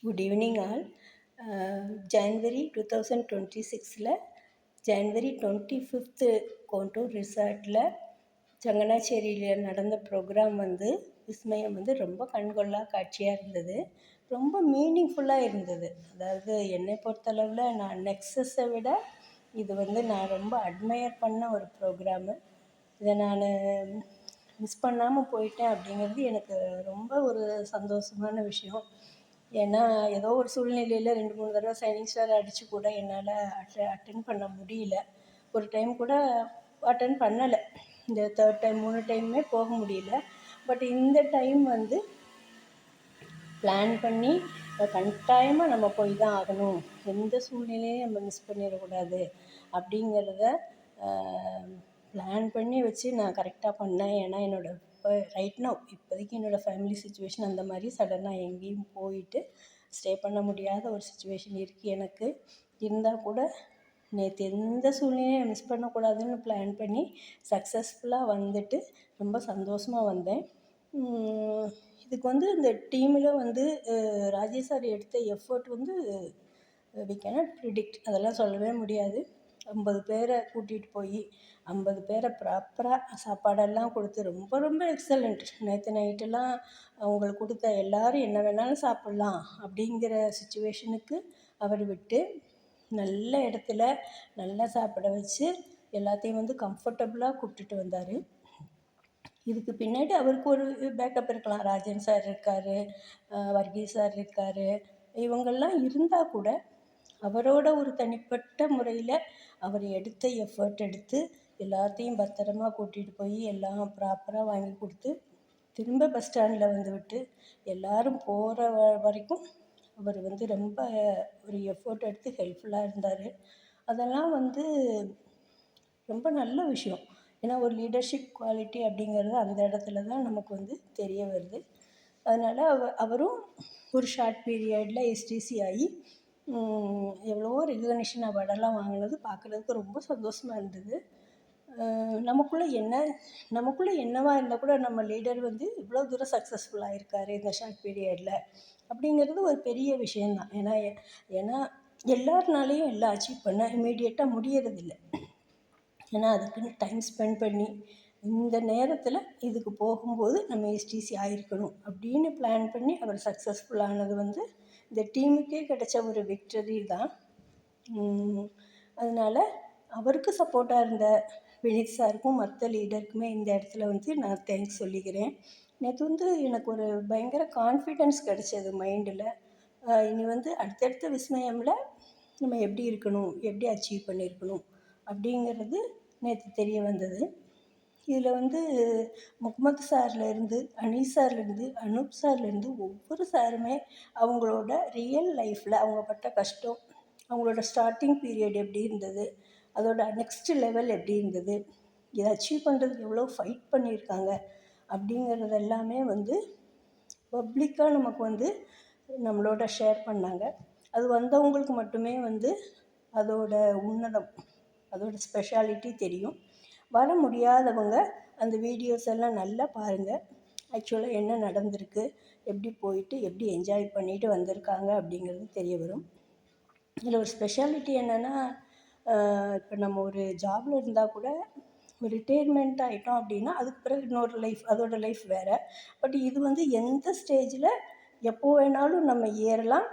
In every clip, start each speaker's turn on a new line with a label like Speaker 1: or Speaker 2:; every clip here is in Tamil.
Speaker 1: Good evening all. January 2026 January 25th Kondur ரிசார்ட்டில் சங்கனாச்சேரியில் நடந்த ப்ரோக்ராம் விஸ்மயம் ரொம்ப கண்கொள்ளா காட்சியாக இருந்தது. ரொம்ப மீனிங்ஃபுல்லாக இருந்தது. அதாவது என்னை பொறுத்தளவில் நான் நெக்ஸஸை விட இது நான் ரொம்ப அட்மையர் பண்ண ஒரு ப்ரோக்ராமு. இதை நான் மிஸ் பண்ணாமல் போயிட்டேன் அப்படிங்கிறது எனக்கு ரொம்ப ஒரு சந்தோஷமான விஷயம். ஏன்னா ஏதோ ஒரு சூழ்நிலையில் 2-3 தடவை சைனிங் ஸ்டார் அடித்து கூட என்னால் அட்டென்ட் பண்ண முடியல. ஒரு டைம் கூட அட்டென்ட் பண்ணலை. இந்த 3rd டைம் 3 டைமுமே போக முடியல. பட் இந்த டைம் பிளான் பண்ணி கட்டாயமாக நம்ம போய் தான் ஆகணும், எந்த சூழ்நிலையும் நம்ம மிஸ் பண்ணிடக்கூடாது அப்படிங்கிறத பிளான் பண்ணி வச்சு நான் கரெக்டாக பண்ணேன். ஏன்னா இப்போ இப்போதைக்கு என்னோடய ஃபேமிலி சுச்சுவேஷன் அந்த மாதிரி சடனாக எங்கேயும் போயிட்டு ஸ்டே பண்ண முடியாத ஒரு சுச்சுவேஷன் இருக்குது எனக்கு. இருந்தால் கூட நேற்று எந்த சூழ்நிலையும் மிஸ் பண்ணக்கூடாதுன்னு பிளான் பண்ணி சக்ஸஸ்ஃபுல்லாக ரொம்ப சந்தோஷமாக வந்தேன். இதுக்கு இந்த டீமில் ராஜேஷ் சார் எடுத்த எஃபர்ட் வி கேனாட் ப்ரிடிக்ட், அதெல்லாம் சொல்லவே முடியாது. 50 பேரை கூட்டிகிட்டு போய் 50 பேரை ப்ராப்பராக சாப்பாடெல்லாம் கொடுத்து ரொம்ப ரொம்ப எக்ஸலண்ட். நேற்று நைட்டெல்லாம் அவங்களுக்கு கொடுத்த எல்லோரும் என்ன வேணாலும் சாப்பிட்லாம் அப்படிங்கிற சுச்சுவேஷனுக்கு அவர் விட்டு நல்ல இடத்துல நல்லா சாப்பிட வச்சு எல்லாத்தையும் கம்ஃபர்டபுளாக கூப்பிட்டுட்டு வந்தார். இதுக்கு பின்னாடி அவருக்கு ஒரு பேக்கப் இருக்கலாம். ராஜன் சார் இருக்கார், வர்கீஸ் சார் இருக்கார். இவங்கெல்லாம் இருந்தால் கூட அவரோட ஒரு தனிப்பட்ட முறையில் அவர் எடுத்த எஃபர்ட் எடுத்து எல்லாத்தையும் பத்திரமா கூட்டிகிட்டு போய் எல்லாம் ப்ராப்பராக வாங்கி கொடுத்து திரும்ப பஸ் ஸ்டாண்டில் விட்டு எல்லோரும் போகிற வரைக்கும் அவர் ரொம்ப ஒரு எஃபர்ட் எடுத்து ஹெல்ப்ஃபுல்லாக இருந்தார். அதெல்லாம் ரொம்ப நல்ல விஷயம். ஏன்னா ஒரு லீடர்ஷிப் குவாலிட்டி அப்படிங்கிறது அந்த இடத்துல தான் நமக்கு தெரிய வருது. அதனால் அவரும் ஒரு ஷார்ட் பீரியடில் எஸ்டிசி ஆகி எவ்வளவோ ரெகக்னிஷன் அவார்டெல்லாம் வாங்கினது பார்க்குறதுக்கு ரொம்ப சந்தோஷமாக இருந்தது. நமக்குள்ளே என்னவாக இருந்தால் கூட நம்ம லீடர் இவ்வளோ தூரம் சக்ஸஸ்ஃபுல்லாக இருக்கார் இந்த ஷார்ட் பீரியடில் அப்படிங்கிறது ஒரு பெரிய விஷயந்தான். ஏன்னா எல்லாருனாலையும் எல்லாம் அச்சீவ் பண்ண இமீடியட்டாக முடியறதில்லை. ஏன்னா அதுக்குன்னு டைம் ஸ்பெண்ட் பண்ணி இந்த நேரத்தில் இதுக்கு போகும்போது நம்ம எஸ்டிசி ஆகிருக்கணும் அப்படின்னு பிளான் பண்ணி அவர் சக்ஸஸ்ஃபுல்லானது இந்த டீமுக்கே கிடைச்ச ஒரு விக்டரி தான். அதனால் அவருக்கு சப்போர்ட்டாக இருந்த வினித் சாருக்கும் மற்ற லீடருக்குமே இந்த இடத்துல நான் தேங்க்ஸ் சொல்லிக்கிறேன். நேற்று எனக்கு ஒரு பயங்கர கான்ஃபிடென்ஸ் கிடைச்சது மைண்டில். இனி அடுத்தடுத்த விஸ்மயமில் நம்ம எப்படி இருக்கணும், எப்படி அச்சீவ் பண்ணியிருக்கணும் அப்படிங்கிறது நேற்று தெரிய வந்தது. இதில் முகமது சார்லேருந்து, அனீஸ் சார்லேருந்து, அனூப் சார்லேருந்து ஒவ்வொரு சாருமே அவங்களோட ரியல் லைஃப்பில் அவங்க பட்ட கஷ்டம், அவங்களோட ஸ்டார்டிங் பீரியட் எப்படி இருந்தது, அதோட நெக்ஸ்ட் லெவல் எப்படி இருந்தது, இதை அச்சீவ் பண்ணுறதுக்கு எவ்வளோ ஃபைட் பண்ணியிருக்காங்க அப்படிங்கிறது எல்லாமே பப்ளிக்காக நமக்கு நம்மளோட ஷேர் பண்ணாங்க. அது வந்தவங்களுக்கு மட்டுமே அதோட உன்னதம், அதோட ஸ்பெஷாலிட்டி தெரியும். வர முடியாதவங்க அந்த வீடியோஸ் எல்லாம் நல்லா பாருங்கள். ஆக்சுவலாக என்ன நடந்திருக்கு, எப்படி போயிட்டு எப்படி என்ஜாய் பண்ணிட்டு வந்திருக்காங்க அப்படிங்கிறது தெரிய வரும். இதில் ஒரு ஸ்பெஷாலிட்டி என்னென்னா, இப்போ நம்ம ஒரு ஜாபில் இருந்தால் கூட ஒரு ரிட்டையர்மெண்ட் ஆகிட்டோம் அப்படின்னா அதுக்கு பிறகு இன்னொரு லைஃப், அதோட லைஃப் வேறு. பட் இது எந்த ஸ்டேஜில் எப்போ வேணாலும் நம்ம ஏறலாம்.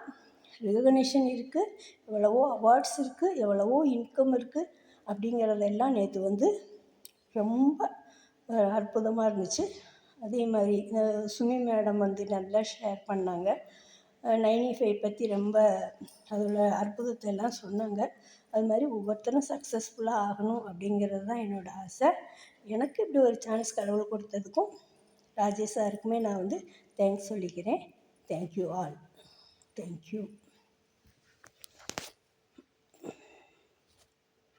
Speaker 1: ரெகக்னிஷன் இருக்குது, எவ்வளவோ அவார்ட்ஸ் இருக்குது, எவ்வளவோ இன்கம் இருக்குது அப்படிங்கிறதெல்லாம் நேற்று ரொம்ப அற்புதமாக இருந்துச்சு. அதே மாதிரி சுமி மேடம் நல்லா ஷேர் பண்ணாங்க. 95 பற்றி ரொம்ப அதில் அற்புதத்தை எல்லாம் சொன்னாங்க. அது மாதிரி ஒவ்வொருத்தரும் சக்ஸஸ்ஃபுல்லாக ஆகணும் அப்படிங்கிறது தான் என்னோடய ஆசை. எனக்கு இப்படி ஒரு சான்ஸ் கடவுள் கொடுத்ததுக்கும் ராஜேஷ் சாருக்குமே நான் தேங்க்ஸ் சொல்லிக்கிறேன். Thank you all. தேங்க்யூ.